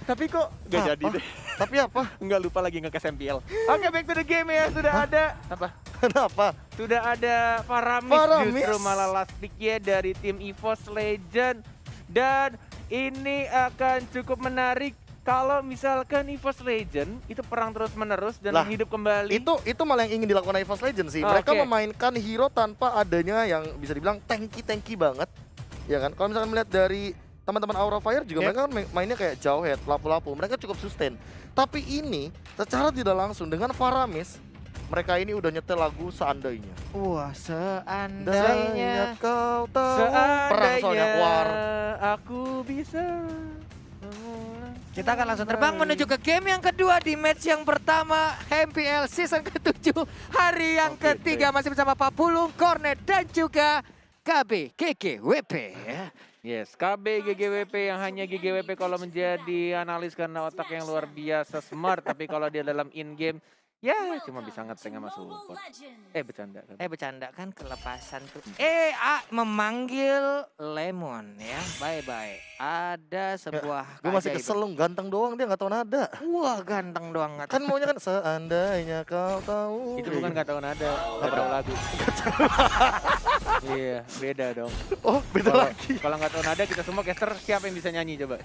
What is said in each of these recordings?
Tapi kok nggak jadi deh. Tapi apa? Nggak lupa lagi nge-cash MPL. Oke, back to the game ya. Sudah ada apa? Kenapa? Sudah ada Faramis justru malah last pick-nya dari tim EVOS Legend. Dan ini akan cukup menarik kalau misalkan EVOS Legend itu perang terus-menerus dan hidup kembali. Itu malah yang ingin dilakukan EVOS Legend sih. Mereka memainkan hero tanpa adanya yang bisa dibilang tanky banget. Ya kan? Kalau misalkan melihat dari teman-teman Aura Fire juga mereka kan mainnya kayak jauh head, lapu-lapu. Mereka cukup sustain. Tapi ini secara tidak langsung dengan Faramis, mereka ini udah nyetel lagu Seandainya. Wah, seandainya kau tahu. Perang soalnya war. Aku bisa. Kita akan langsung terbang menuju ke game yang kedua di match yang pertama MPL season ke-7 hari yang ketiga masih bersama Pak Pulung, Cornet dan juga KB GGWP ya. Yes, KB GGWP yang hanya GGWP kalau menjadi analis karena otak yang luar biasa smart, tapi kalau dia dalam in game ya cuma bisa ngeteng sama support. Bercanda kan? Bercanda kan kelepasan tuh. Memanggil Lemon ya. Bye-bye. Ada sebuah Gue masih kesel lu, ganteng doang dia nggak tahu nada. Wah, ganteng doang. Kan maunya kan seandainya kau tahu. Itu bukan nggak tahu nada, nggak tahu lagu. Iya, beda dong. Oh, beda lagi. Kalau nggak tahu nada kita semua caster siapa yang bisa nyanyi coba?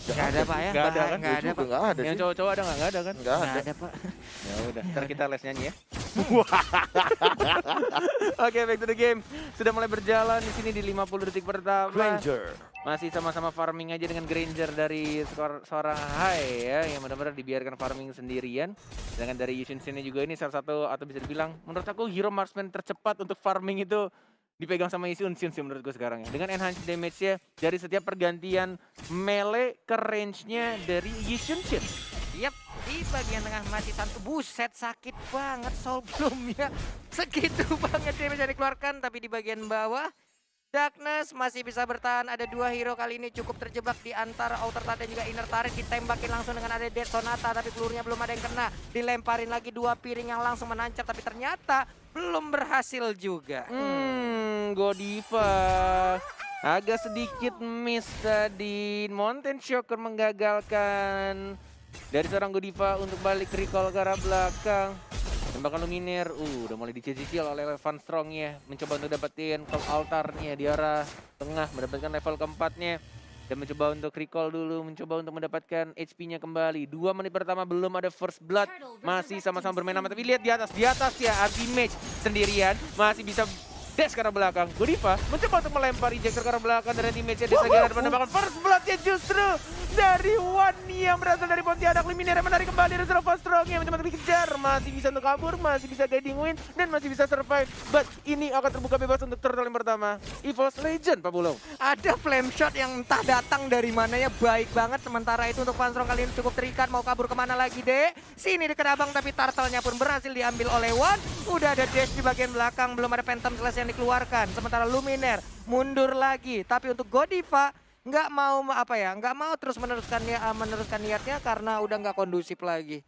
Gak ada Pak ya? Gak ada kan? Gak ada Pak. Gak ada yang sih. cowok-cowok ada nggak? Gak ada kan? Gak ada Pak. Ya udah, ntar kita les nyanyi ya. Oke, back to the game. Sudah mulai berjalan di sini di 50 detik pertama. Granger. Masih sama-sama farming aja dengan Granger dari seorang Hai ya, yang benar-benar dibiarkan farming sendirian. Sedangkan dari Yushin Shin juga ini salah satu atau bisa dibilang menurut aku hero marksman tercepat untuk farming itu dipegang sama Yushin Shin sih menurut gue sekarang ya. Dengan enhanced damage-nya dari setiap pergantian melee ke range-nya dari Yushin Shin. Yap, di bagian tengah mati Santu. Buset, sakit banget Soul Bloom-nya. Segitu banget damage yang dikeluarkan, tapi di bagian bawah Darkness masih bisa bertahan. Ada dua hero kali ini cukup terjebak di antara outer turret dan juga inner turret. Ditembakin langsung dengan ada Dead Sonata, tapi pelurunya belum ada yang kena. Dilemparin lagi dua piring yang langsung menancap, tapi ternyata belum berhasil juga. Godiva agak sedikit miss tadi. Mountain Shocker menggagalkan dari seorang Godiva untuk balik recall ke arah belakang. Tembakan Luminaire, udah mulai dicicil oleh Van Strong ya. Mencoba untuk dapetin altarnya di arah tengah, mendapatkan level keempatnya. Dan mencoba untuk recall dulu, mencoba untuk mendapatkan HP-nya kembali. 2 menit pertama belum ada first blood, masih sama-sama bermain aman. Tapi lihat di atas ya Archimage sendirian, masih bisa dash ke arah belakang. Godiva mencoba untuk melempar ejector ke arah belakang dan damage-nya di sekitar menambahkan first blood-nya justru dari Wani yang berasal dari Pontianak. Luminaire menarik kembali dari Van Strong yang mencoba dikejar. Masih bisa untuk kabur, masih bisa guiding win dan masih bisa survive. But ini akan terbuka bebas untuk turtle yang pertama. EVOS Legend, Pak Bulong. Ada flame shot yang entah datang dari mananya, baik banget. Sementara itu untuk Van Strong kali ini cukup terikat. Mau kabur kemana lagi, Dek? Sini dekat abang, tapi turtle-nya pun berhasil diambil oleh Wan. Udah ada dash di bagian belakang, belum ada Phantom Slash yang dikeluarkan. Sementara Luminaire mundur lagi. Tapi untuk Godiva nggak mau terus meneruskan niatnya karena udah nggak kondusif lagi.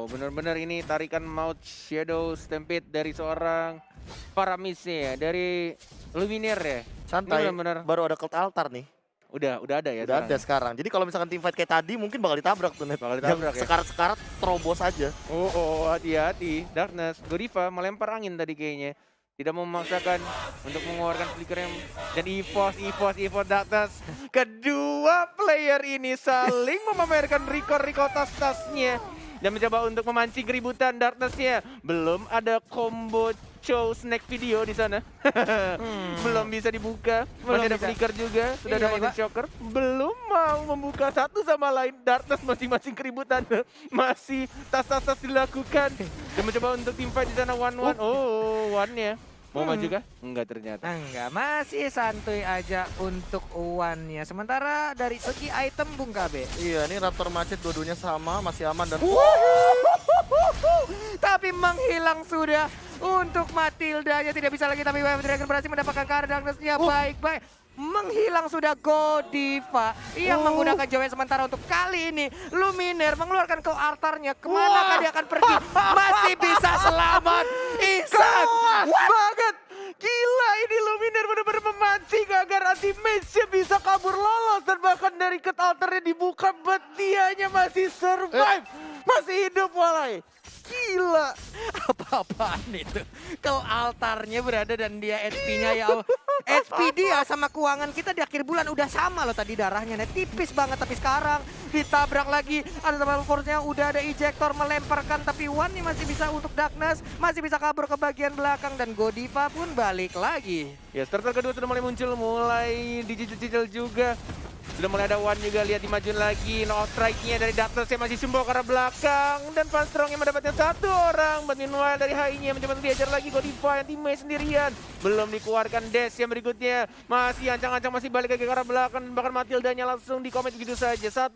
Bener-bener ini tarikan Mouth Shadow Stampede dari seorang Faramis ya, dari Luminaire ya. Santai, bener-bener baru ada cult altar nih. Udah ada ya. Udah ada sekarang. Jadi kalau misalkan team fight kayak tadi mungkin bakal ditabrak tuh net. Bakal ditabrak ya. Sekarat-sekarat terobos aja. Hati-hati. Darkness, Godiva melempar angin tadi kayaknya. Tidak mau memaksakan untuk mengeluarkan flicker yang dan EVOS Darkness. Kedua player ini saling memamerkan record tas-tasnya dan mencoba untuk memancing keributan Darkness-nya. Belum ada combo show snack video di sana. Belum bisa dibuka. Masih ada flicker juga. Sudah ada motion shocker. Belum mau membuka satu sama lain. Darkness masing-masing keributan. Masih tas-tas dilakukan. Dan mencoba untuk team fight di sana one-one. One-nya. Mau maju kah? Enggak ternyata. Enggak, masih santuy aja untuk Wan-nya. Sementara dari segi item Bung KB. Iya, ini Raptor Macet dua-duanya sama, masih aman dan tapi menghilang sudah untuk Matilda. Tidak bisa lagi, tapi WF Dragon berhasil mendapatkan Card Darkness-nya. Baik-baik. Menghilang sudah Godiva yang menggunakan Joy. Sementara untuk kali ini Luminaire mengeluarkan ke altarnya. Kemanakah dia akan pergi? Masih bisa selamat. Ihsan banget. Gila, ini Luminaire benar-benar memancing agar anti-mage bisa kabur lolos dan bahkan dari Cult Altarnya dibuka, but dianya masih survive. Masih hidup walai. Gila. Apa-apaan itu? Kalau altarnya berada dan dia HP-nya ya Allah. HP dia sama keuangan kita di akhir bulan udah sama loh tadi darahnya. Nah, tipis banget tapi sekarang ditabrak lagi. Ada double force-nya udah ada ejector melemparkan tapi One nih masih bisa untuk Darkness. Masih bisa kabur ke bagian belakang dan Godiva pun balik lagi. Ya, starter kedua sudah mulai muncul, mulai dicicil-cicil juga. Sudah mulai ada One juga, lihat dimajuin lagi. No strike-nya dari Darkness yang masih sumbau ke arah belakang. Dan Fanstrong yang mendapatkan satu orang. But meanwhile dari HI-nya mencoba untuk diajar lagi Godiva yang teammate sendirian. Belum dikeluarkan dash yang berikutnya. Masih ancang-ancang, masih balik lagi ke arah belakang. Bahkan Matildanya langsung di-commit begitu saja. 1-1.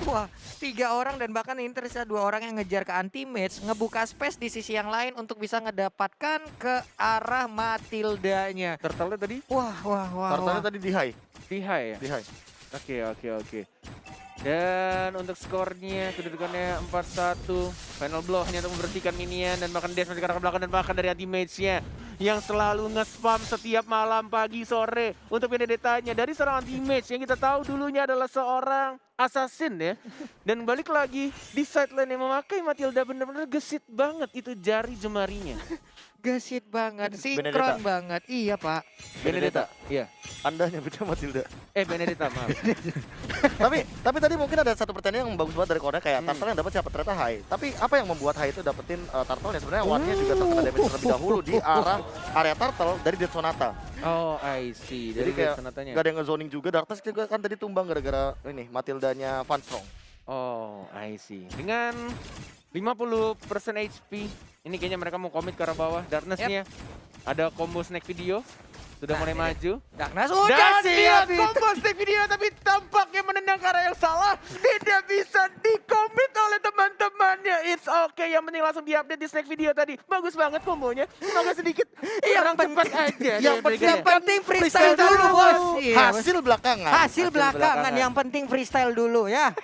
Wah, 3 orang dan bahkan ini tersisa 2 orang yang ngejar ke anti-match, ngebuka space di sisi yang lain untuk bisa ngedapatkan ke arah Matildanya. Turtle-nya tadi? Wah. Turtle-nya tadi di high. Di high ya? Di high. Oke. Dan untuk skornya kedudukannya 4-1. Final blow hanya untuk membersihkan minion dan bahkan dash masih ke arah belakang dan bahkan dari anti-mage-nya yang selalu nge-spam setiap malam, pagi, sore untuk Benedetta-nya dari seorang anti-mage yang kita tahu dulunya adalah seorang assassin ya. Dan balik lagi di sideline yang memakai Matilda benar-benar gesit banget itu jari jemarinya. Gesit banget, sinkron Benedetta. banget. Iya, Pak. Benedetta, iya. Anda nyebutnya Matilda. Benedetta, maaf. tapi tadi mungkin ada satu pertanyaan yang bagus banget dari Kornya kayak Turtle yang dapat siapa ternyata high. Tapi apa yang membuat high itu dapetin Turtle-nya? Sebenarnya One-nya juga terkena damage terlebih dahulu di arah area Turtle dari Dead Sonata. Oh, I see. Jadi kayak Sonatanya. gak ada yang nge-zoning juga. Darkness juga kan tadi tumbang gara-gara ini Matildanya Fanstrong. Oh, I see. Dengan 50% HP, ini kayaknya mereka mau komit ke arah bawah. Darkness-nya ada combo snack video. Sudah mulai maju. Darkness Dan udah dia siap itu. combo snack video tapi tampaknya menendang ke arah yang salah. Tidak bisa di-commit oleh teman-temannya. It's okay, yang penting langsung di-update di snack video tadi. Bagus banget kombonya. Agak sedikit kurang cepat aja. Yang penting freestyle dulu, Bos. Iya, Hasil belakangan. Hasil belakangan, yang penting freestyle dulu ya.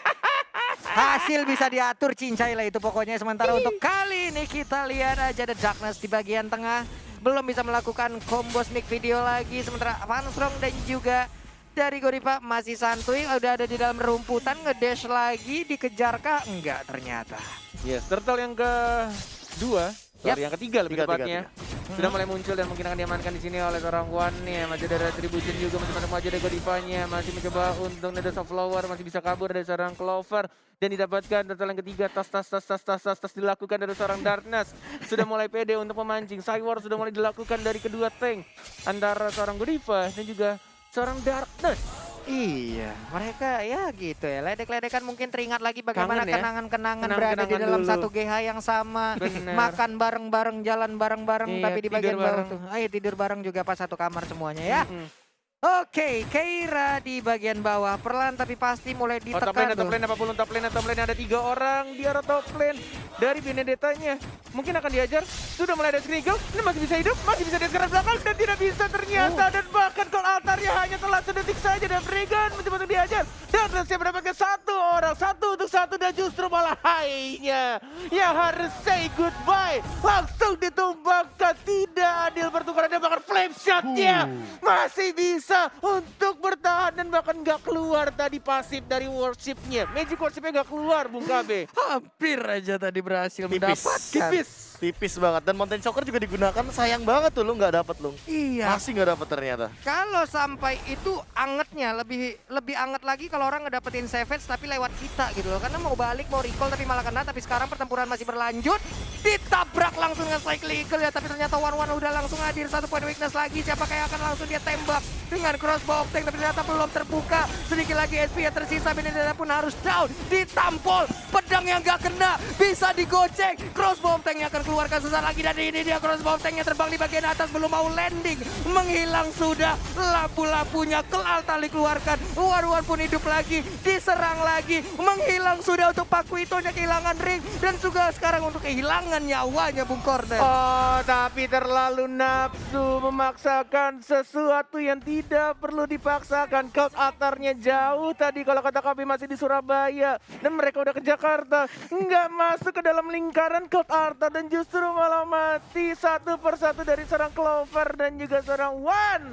Hasil bisa diatur, cincai lah itu pokoknya. Sementara untuk kali ini kita lihat aja ada Darkness di bagian tengah. Belum bisa melakukan combo sneak video lagi. Sementara Fanstrong dan juga dari Godiva masih santuy. Udah ada di dalam rumputan, ngedash lagi. Dikejarkah? Enggak ternyata. Yes, turtle yang kedua. Sorry, yang ketiga lebih tepatnya. Sudah mulai muncul dan mungkin akan diamankan di sini oleh seorang One-nya. Masih ada Retribution juga, masih maju dari Godivanya. Masih mencoba untuk Neda Flower, masih bisa kabur dari seorang Clover. Dan didapatkan turtle yang ketiga, tas dilakukan dari seorang Darkness. Sudah mulai pede untuk memancing. Cywar sudah mulai dilakukan dari kedua tank. Antara seorang Godiva dan juga seorang Darkness. Iya, mereka ya gitu ya. Ledek-ledekan mungkin teringat lagi bagaimana Kangen ya? kenangan-kenangan berada di Kenangan dalam dulu. satu GH yang sama. Bener. Makan bareng-bareng, jalan bareng-bareng, Iya, tapi di bagian tidur bawah bareng. tuh. Ayo tidur bareng juga pas satu kamar semuanya ya. Mm-mm. Oke, Keira di bagian bawah. Perlahan tapi pasti mulai Oh, top ditekan. lane, apapun top lane ada 3 orang di arah top lane dari Benedetta-nya. Mungkin akan diajar, sudah mulai ada Skrigel, ini masih bisa hidup, masih bisa di sekarang belakang dan tidak bisa ternyata. Dan bahkan Cult Altarnya hanya telah sedetik saja dan Regan mencoba untuk diajar. Dan berhasil mendapatkan 1 orang, 1-1 dan justru malah high-nya yang harus say goodbye. Langsung ditumbangkan, tidak adil pertukaran dan bahkan flame shot-nya masih bisa untuk bertahan dan bahkan nggak keluar tadi pasif dari worship-nya. Magic worship-nya nggak keluar, Bung KB. Hampir aja tadi berhasil mendapatkan. Tipis banget. Dan Mountain Choker juga digunakan. Sayang banget tuh lu nggak dapet lu. Iya. Masih nggak dapet ternyata. Kalau sampai itu angetnya lebih anget lagi kalau orang ngedapetin Savage tapi lewat kita gitu loh. Karena mau balik, mau recall tapi malah kena. Tapi sekarang pertempuran masih berlanjut. Ditabrak langsung dengan cycle ya. Tapi ternyata One udah langsung hadir. 1 point weakness lagi. Siapa kayak akan langsung dia tembak dengan crossbow tank. Tapi ternyata belum terbuka. Sedikit lagi SP yang tersisa. Benedetta pun harus down. Ditampol. Pedang yang gak kena. Bisa digoceng. Crossbow tanknya akan keluarkan sesaat lagi. Dan ini dia crossbow tanknya terbang di bagian atas. Belum mau landing. Menghilang sudah. Lampu-lampunya Cult Altar dikeluarkan. One pun hidup lagi. Diserang lagi. Menghilang sudah untuk Pakuitonya kehilangan ring. Dan juga sekarang untuk kehilangan nyawanya Bung Corner. Oh, tapi terlalu nafsu memaksakan sesuatu yang tidak perlu dipaksakan. Cult Altarnya jauh tadi kalau kata KB masih di Surabaya. Dan mereka udah ke Jakarta. Nggak masuk ke dalam lingkaran Cult Altar dan justru malah mati satu persatu dari seorang Clover dan juga seorang One.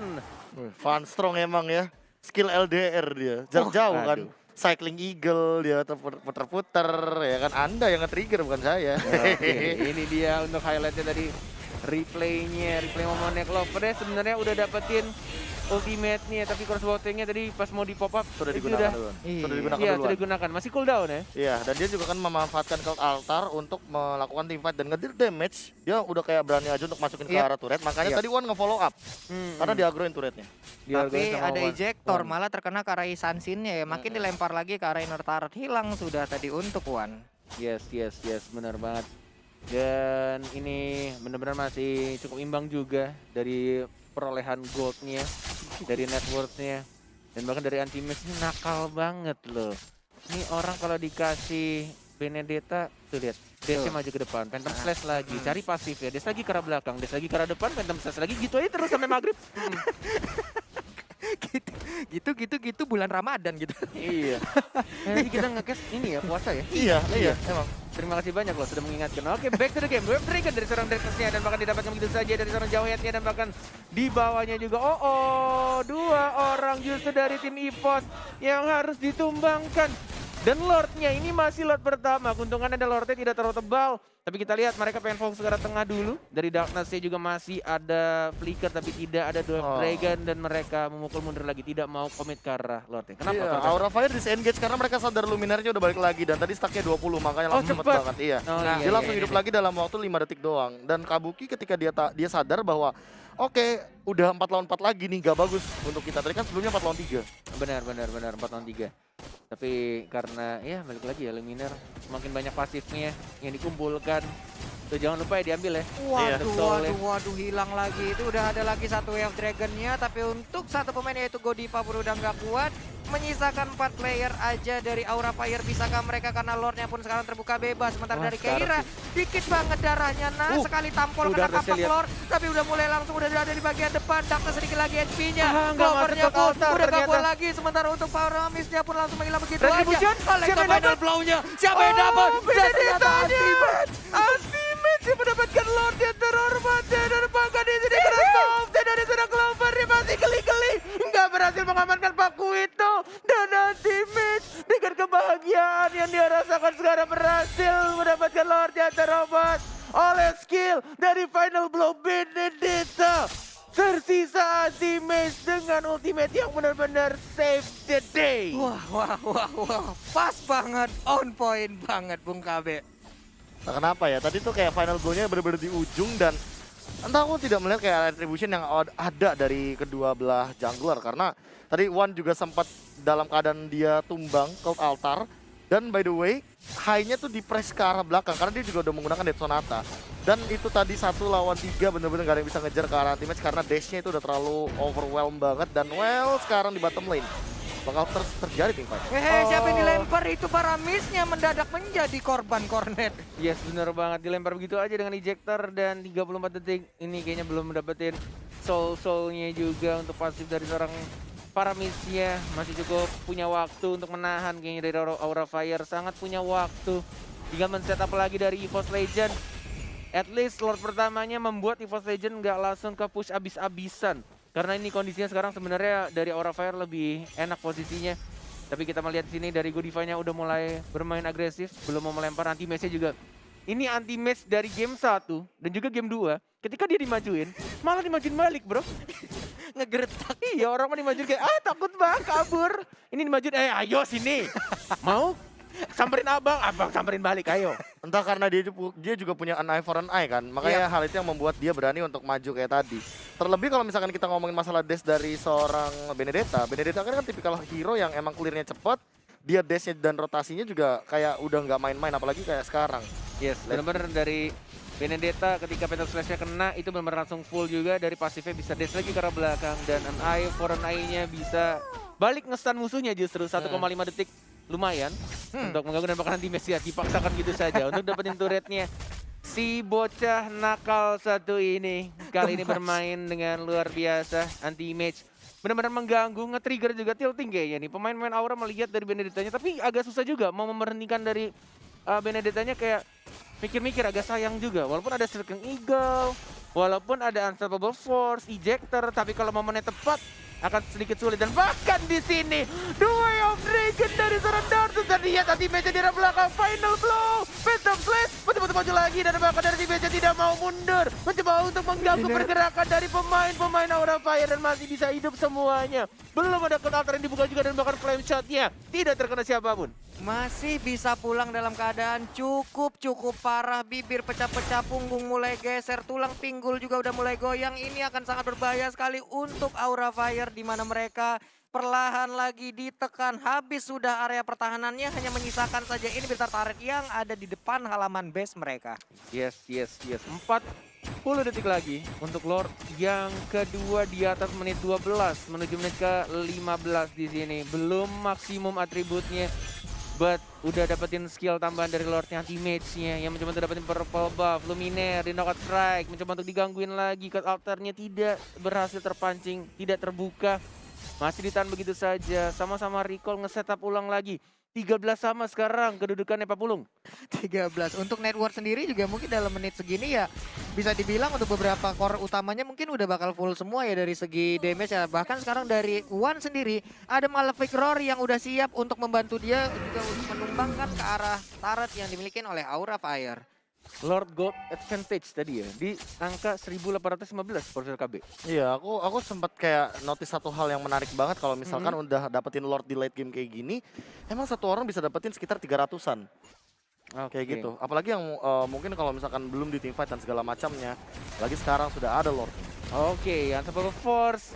Fanstrong emang ya. skill LDR dia, jarak jauh kan. aduh. Cycling Eagle dia puter-puter ya kan, Anda yang nge-trigger bukan saya. Oke, ini dia untuk highlightnya tadi replay momennya Clover ya sebenarnya udah dapetin ultimate-nya tapi crossbow-nya tadi pas mau di pop up Sudah digunakan duluan. Sudah digunakan Iya, duluan. sudah digunakan. Masih cooldown ya. Iya, dan dia juga kan memanfaatkan Cult Altar untuk melakukan teamfight dan ngedeal damage. Dia udah kayak berani aja untuk masukin ke arah turret. Makanya tadi Wan nge-follow up. Karena dia agroin turretnya. Tapi ada ejector, malah terkena ke arah Sansin-nya ya. Makin dilempar lagi ke arah inner turret. Hilang sudah tadi untuk Wan. Yes, benar banget. Dan ini benar-benar masih cukup imbang juga dari perolehan goldnya, dari net worth-nya, dan bahkan dari anti-match ini nakal banget loh. Ini orang kalau dikasih Benedetta, tuh lihat, dash-nya maju ke depan, Phantom Slash lagi, cari pasif ya, dash lagi ke arah belakang, dash lagi ke arah depan, Phantom Slash lagi, gitu aja terus sampai maghrib. gitu bulan Ramadan gitu. Iya. Nanti kita nge-cash ini ya, puasa ya? Iya, emang. Terima kasih banyak loh sudah mengingatkan. Oke, back to the game. Web Dragon dari seorang Drexus-nya dan bahkan didapatkan begitu saja dari seorang Jawhead-nya dan bahkan di bawahnya juga. Dua orang justru dari tim EVOS yang harus ditumbangkan. Dan Lord-nya ini masih Lord pertama. Keuntungan ada Lord-nya tidak terlalu tebal. Tapi kita lihat mereka pengen fokus ke arah tengah dulu. Dari Darkness-nya juga masih ada Flicker tapi tidak ada dua Dragon dan mereka memukul mundur lagi. Tidak mau komit ke arah Lord-nya. Kenapa? Iya, Aura Fire disengage karena mereka sadar Luminary-nya udah balik lagi dan tadi stacknya 20 makanya langsung cepet banget. Iya. Dia langsung hidup lagi dalam waktu 5 detik doang. Dan Kabuki ketika dia sadar bahwa oke, udah 4 lawan 4 lagi nih, gak bagus untuk kita. Tadi kan sebelumnya 4 lawan 3. Benar, 4 lawan 3. Tapi karena ya balik lagi ya Luminar semakin banyak pasifnya yang dikumpulkan. Tuh jangan lupa ya diambil ya. Waduh, hilang lagi. Itu udah ada lagi satu wave Dragon-nya. Tapi untuk satu pemain yaitu Godiva pun udah nggak kuat. Menyisakan 4 player aja dari Aura Fire. Bisakah mereka karena Lord-nya pun sekarang terbuka bebas. Sementara dari Keira dikit banget darahnya. Nah sekali tampol kena kapak Lord. Tapi udah mulai langsung udah ada di bagian depan. Darkness sedikit lagi HP-nya. Clover-nya pun udah gak kuat lagi. Sementara untuk Paramis-nya pun langsung menghilang begitu aja. Collector final blow-nya. Siapa yang dapat? Ultimate yang mendapatkan Lord yang terhormat dan bahkan di sini kena soft dan dari seorang Clover dia masih geli-geli nggak berhasil mengamankan Pakuito dan Ultimate dengan kebahagiaan yang dia rasakan sekarang berhasil mendapatkan Lord yang terhormat oleh skill dari final blow Benedetta. Tersisa Ultimate dengan ultimate yang benar-benar save the day. Wah. Pas banget, on point banget Bung KB. Nah, kenapa ya? Tadi tuh kayak final blow-nya bener-bener di ujung dan entah aku tidak melihat kayak retribution yang ada dari kedua belah jungler karena tadi Wan juga sempat dalam keadaan dia tumbang Cult Altar dan by the way high-nya tuh di press ke arah belakang karena dia juga udah menggunakan Death Sonata dan itu tadi 1 lawan 3 bener-bener gak ada yang bisa ngejar ke arah anti-match karena dash-nya itu udah terlalu overwhelmed banget dan sekarang di bottom lane bakal terjadi teamfight. Siapa yang dilempar itu Paramisnya mendadak menjadi korban Cornet. Yes, bener banget. Dilempar begitu aja dengan ejector dan 34 detik. Ini kayaknya belum mendapatkan soul-soulnya juga untuk pasif dari seorang Paramisnya. Masih cukup punya waktu untuk menahan kayaknya dari Aura Fire. Sangat punya waktu. Tinggal men-setup lagi dari EVOS Legend. At least Lord pertamanya membuat EVOS Legend nggak langsung ke push abis-abisan. Karena ini kondisinya sekarang sebenarnya dari Aura Fire lebih enak posisinya. Tapi kita melihat di sini dari Godiva-nya udah mulai bermain agresif, belum mau melempar anti-match-nya juga. Ini anti-match dari game 1 dan juga game 2. Ketika dia dimajuin, malah dimajuin balik, bro. Ngegertak. Iya, orang mau dimajuin kayak takut bang, kabur. Ini dimajuin, ayo sini. Mau? Samperin abang samperin balik, ayo. Entah karena dia juga punya an eye for an eye kan, makanya hal itu yang membuat dia berani untuk maju kayak tadi. Terlebih kalau misalkan kita ngomongin masalah dash dari seorang Benedetta kan tipikal hero yang emang clearnya cepat, dia dashnya dan rotasinya juga kayak udah nggak main-main, apalagi kayak sekarang. Yes, benar-benar dari Benedetta ketika Phantom Slash-nya kena itu benar-benar langsung full juga dari pasifnya bisa dash lagi ke arah belakang dan an eye for an eye-nya bisa balik nge-stun musuhnya justru 1,5 detik. Lumayan untuk mengganggu dan bahkan anti-match ya dipaksakan gitu saja untuk dapetin turretnya. Si bocah nakal satu ini kali ini bermain dengan luar biasa anti-match. Benar-benar mengganggu, nge-trigger juga tilting kayaknya nih. Pemain-pemain Aura melihat dari Benedettanya tapi agak susah juga mau memberhentikan dari Benedettanya kayak mikir-mikir agak sayang juga. Walaupun ada Silken Eagle, walaupun ada Unstoppable Force, Ejector, tapi kalau momennya tepat akan sedikit sulit. Dan bahkan di sini Way of Dragon dari seorang Dartus dan lihat ultimate di arah belakang. Final blow, Phantom Slash betul-betul maju lagi dan bahkan dari tim tidak mau mundur, mencoba untuk mengganggu pergerakan dari pemain Aura Fire dan masih bisa hidup semuanya. Belum ada counter yang dibuka juga dan bahkan flame shotnya tidak terkena siapapun. Masih bisa pulang dalam keadaan cukup parah. Bibir pecah-pecah, punggung mulai geser, tulang pinggul juga udah mulai goyang. Ini akan sangat berbahaya sekali untuk Aura Fire di mana mereka perlahan lagi ditekan. Habis sudah area pertahanannya, hanya menyisakan saja ini inhibitor turret yang ada di depan halaman base mereka. Yes. 40 detik lagi untuk Lord yang kedua di atas menit 12 menuju menit ke 15 di sini. Belum maksimum atributnya. But udah dapetin skill tambahan dari Lordnya, anti-mage-nya yang mencoba untuk dapetin purple buff, Luminaire di knockout strike, mencoba untuk digangguin lagi, cut alternya tidak berhasil terpancing, tidak terbuka. Masih ditahan begitu saja, sama-sama recall nge-setup ulang lagi. 13 sama sekarang kedudukannya Pak Pulung. 13. Untuk network sendiri juga mungkin dalam menit segini ya bisa dibilang untuk beberapa core utamanya mungkin udah bakal full semua ya dari segi damage ya. Bahkan sekarang dari One sendiri ada Malefic Roar yang udah siap untuk membantu dia juga untuk menumbangkan ke arah turret yang dimiliki oleh Aura Fire. Lord Gold Advantage tadi ya di angka 1815 Profesor KB. Iya, aku sempat kayak notice satu hal yang menarik banget kalau misalkan udah dapetin Lord di late game kayak gini, emang satu orang bisa dapetin sekitar 300-an. Kayak gitu. Apalagi yang mungkin kalau misalkan belum di teamfight dan segala macamnya, lagi sekarang sudah ada Lord. Oke, Unstoppable Force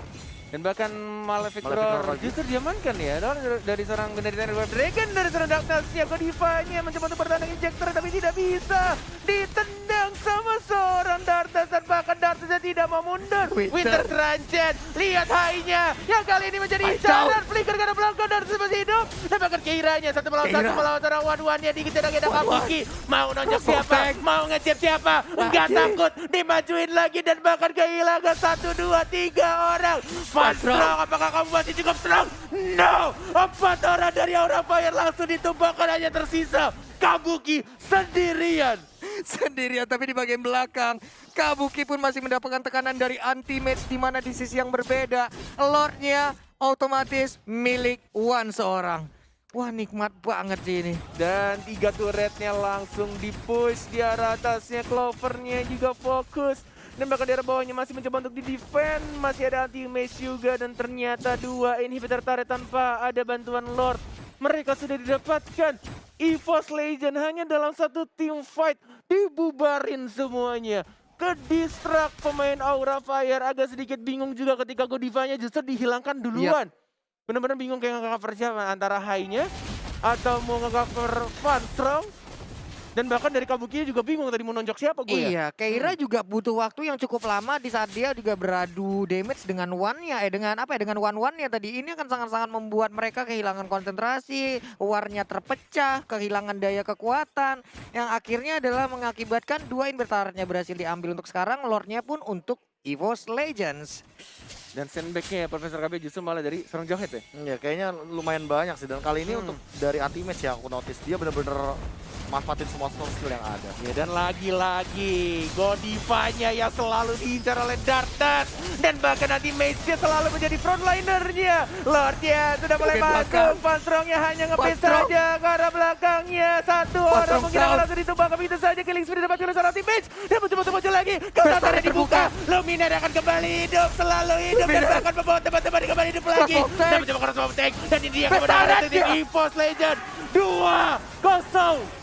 dan bahkan Malefic Roar justru diamankan ya dari seorang dari Dragon, dari seorang Darkness-nya. Godiva-nya mencoba untuk bertahan injektor tapi tidak bisa, ditendang sama seorang Darkness dan bahkan Darkness tidak mau mundur. Winter Transcend, lihat high-nya yang kali ini menjadi incaran. Flicker karena belakang Darkness masih hidup dan bahkan Keira-nya satu melawan seorang One-One-nya dikejar lagi ada Kabuki. Mau nonjok siapa? Mau ngecip siapa? Enggak takut, dimajuin lagi dan bahkan kehilangan 1, 2, 3 orang. Strong, apakah kamu masih cukup strong? No! 4 orang dari Aura Fire langsung ditumbangkan, hanya tersisa Kabuki sendirian. Sendirian tapi di bagian belakang Kabuki pun masih mendapatkan tekanan dari anti-mage di mana di sisi yang berbeda Lordnya otomatis milik One seorang. Wah nikmat banget sih ini. Dan 3 turretnya langsung di-push di arah atasnya. Clovernya juga fokus. Dan bahkan di arah bawahnya masih mencoba untuk di-defend. Masih ada anti-mage juga. Dan ternyata 2 inhibitor turret tanpa ada bantuan Lord. Mereka sudah didapatkan. EVOS Legend hanya dalam satu team fight. Dibubarin semuanya. Ke-distract pemain Aura Fire. Agak sedikit bingung juga ketika Godiva-nya justru dihilangkan duluan. Bener-bener bingung kayak nge-cover siapa. Antara high-nya atau mau nge-cover Van Strong. Dan bahkan dari Kabuki juga bingung tadi mau nonjok siapa gue ya. Iya, Keira juga butuh waktu yang cukup lama di saat dia juga beradu damage dengan One-nya, dengan One-One-nya tadi. Ini akan sangat-sangat membuat mereka kehilangan konsentrasi, War-nya terpecah, kehilangan daya kekuatan. Yang akhirnya adalah mengakibatkan 2 inhibitornya berhasil diambil untuk sekarang, Lord-nya pun untuk EVOS Legends. Dan sandbag-nya ya Profesor KB justru malah dari seorang Jawhead ya. Iya, kayaknya lumayan banyak sih. Dan kali ini untuk dari anti-mage yang aku notice, dia bener-bener manfaatin semua skill yang ada. Ya, dan lagi-lagi Godiva-nya yang selalu diincar oleh Darkness. Dan bahkan nanti Mage-nya selalu menjadi frontlinernya. Lord-nya sudah mulai masuk. Van Strong-nya hanya nge-pace saja ke arah belakangnya. 1 orang mungkin akan langsung ditumbang. Begitu saja killing spree didapatkan oleh seorang Mage. Dan mencoba lagi. Counter-nya dibuka. Luminaire akan kembali hidup. Selalu hidup. Dan bahkan membawa teman-teman kembali hidup lagi. Dan mencoba cross tank. Dan ini dia kemenangan dari EVOS Legend. 2-0.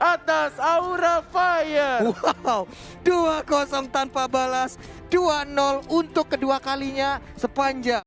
Atas Aura Fire. Wow, 2-0 tanpa balas, 2-0 untuk kedua kalinya sepanjang